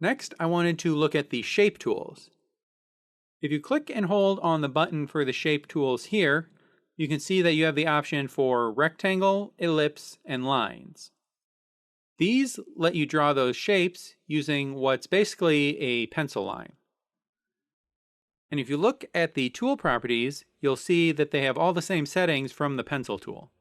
Next, I wanted to look at the shape tools. If you click and hold on the button for the shape tools here, you can see that you have the option for rectangle, ellipse, and lines. These let you draw those shapes using what's basically a pencil line. And if you look at the tool properties, you'll see that they have all the same settings from the pencil tool.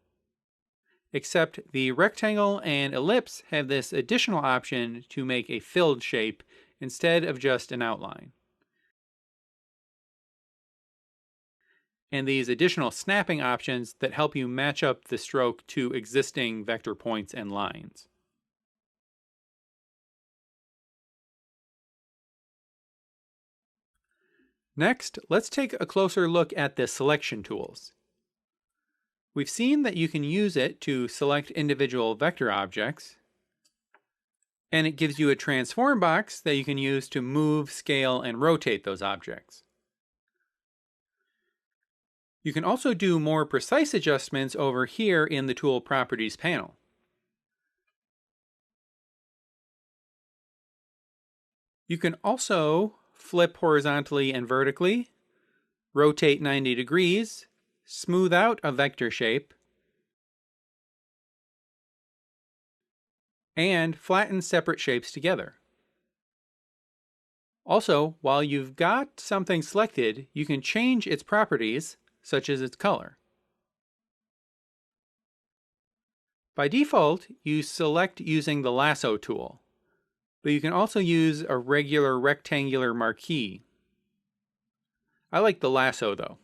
Except the rectangle and ellipse have this additional option to make a filled shape instead of just an outline. And these additional snapping options that help you match up the stroke to existing vector points and lines. Next, let's take a closer look at the selection tools. We've seen that you can use it to select individual vector objects, and it gives you a transform box that you can use to move, scale, and rotate those objects. You can also do more precise adjustments over here in the Tool Properties panel. You can also flip horizontally and vertically, rotate 90 degrees, smooth out a vector shape, and flatten separate shapes together. Also, while you've got something selected, you can change its properties, such as its color. By default, you select using the lasso tool, but you can also use a regular rectangular marquee. I like the lasso though.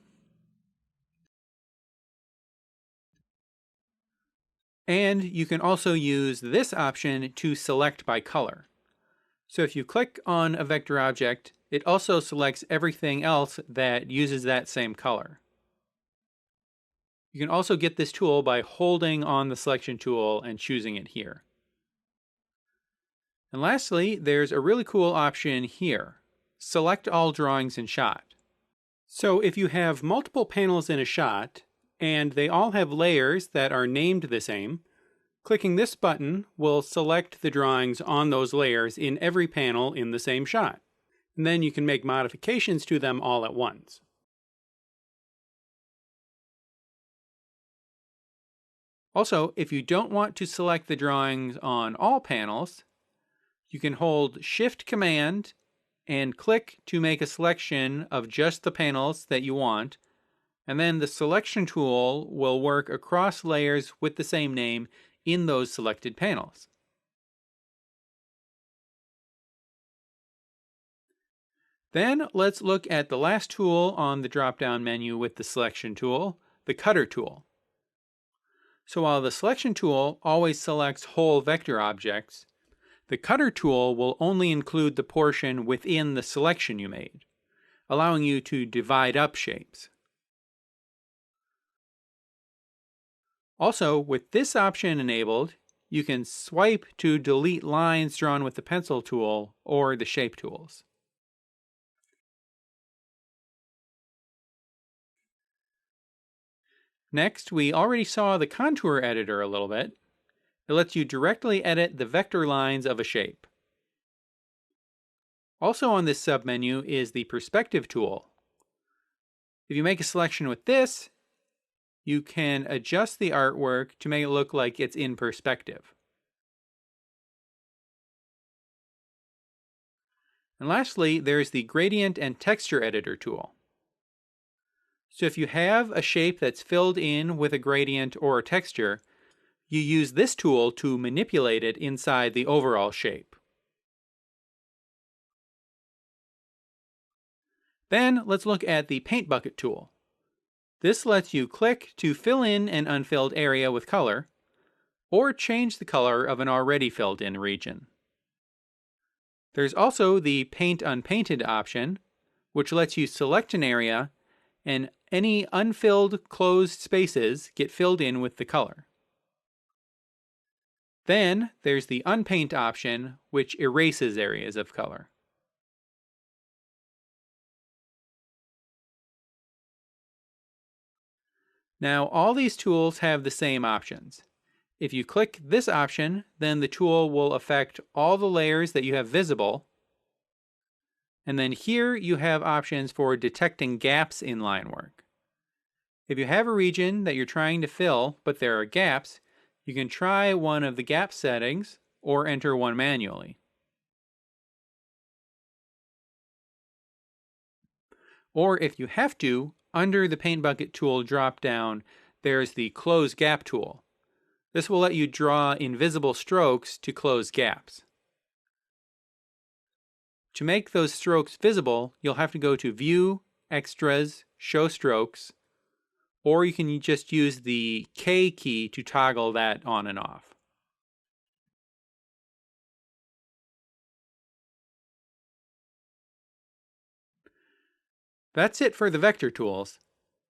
And you can also use this option to select by color. So if you click on a vector object, it also selects everything else that uses that same color. You can also get this tool by holding on the selection tool and choosing it here. And lastly, there's a really cool option here. Select all drawings in shot. So if you have multiple panels in a shot, and they all have layers that are named the same, clicking this button will select the drawings on those layers in every panel in the same shot. And then you can make modifications to them all at once. Also, if you don't want to select the drawings on all panels, you can hold Shift-Command and click to make a selection of just the panels that you want, and then the selection tool will work across layers with the same name in those selected panels. Then let's look at the last tool on the drop-down menu with the selection tool, the Cutter tool. So while the selection tool always selects whole vector objects, the Cutter tool will only include the portion within the selection you made, allowing you to divide up shapes. Also, with this option enabled, you can swipe to delete lines drawn with the pencil tool or the shape tools. Next, we already saw the contour editor a little bit. It lets you directly edit the vector lines of a shape. Also on this submenu is the perspective tool. If you make a selection with this, you can adjust the artwork to make it look like it's in perspective. And lastly, there's the gradient and texture editor tool. So if you have a shape that's filled in with a gradient or a texture, you use this tool to manipulate it inside the overall shape. Then let's look at the Paint Bucket tool. This lets you click to fill in an unfilled area with color, or change the color of an already filled in region. There's also the Paint Unpainted option, which lets you select an area and any unfilled closed spaces get filled in with the color. Then there's the Unpaint option, which erases areas of color. Now, all these tools have the same options. If you click this option, then the tool will affect all the layers that you have visible, And then here you have options for detecting gaps in line work. If you have a region that you're trying to fill, but there are gaps, you can try one of the gap settings or enter one manually. Or if you have to, under the Paint Bucket tool drop-down, there's the Close Gap tool. This will let you draw invisible strokes to close gaps. To make those strokes visible, you'll have to go to View, Extras, Show Strokes, or you can just use the K key to toggle that on and off. That's it for the vector tools.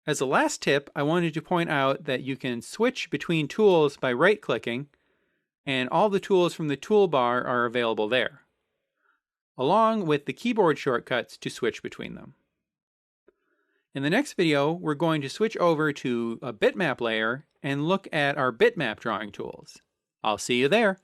As a last tip, I wanted to point out that you can switch between tools by right-clicking, and all the tools from the toolbar are available there, along with the keyboard shortcuts to switch between them. In the next video, we're going to switch over to a bitmap layer and look at our bitmap drawing tools. I'll see you there.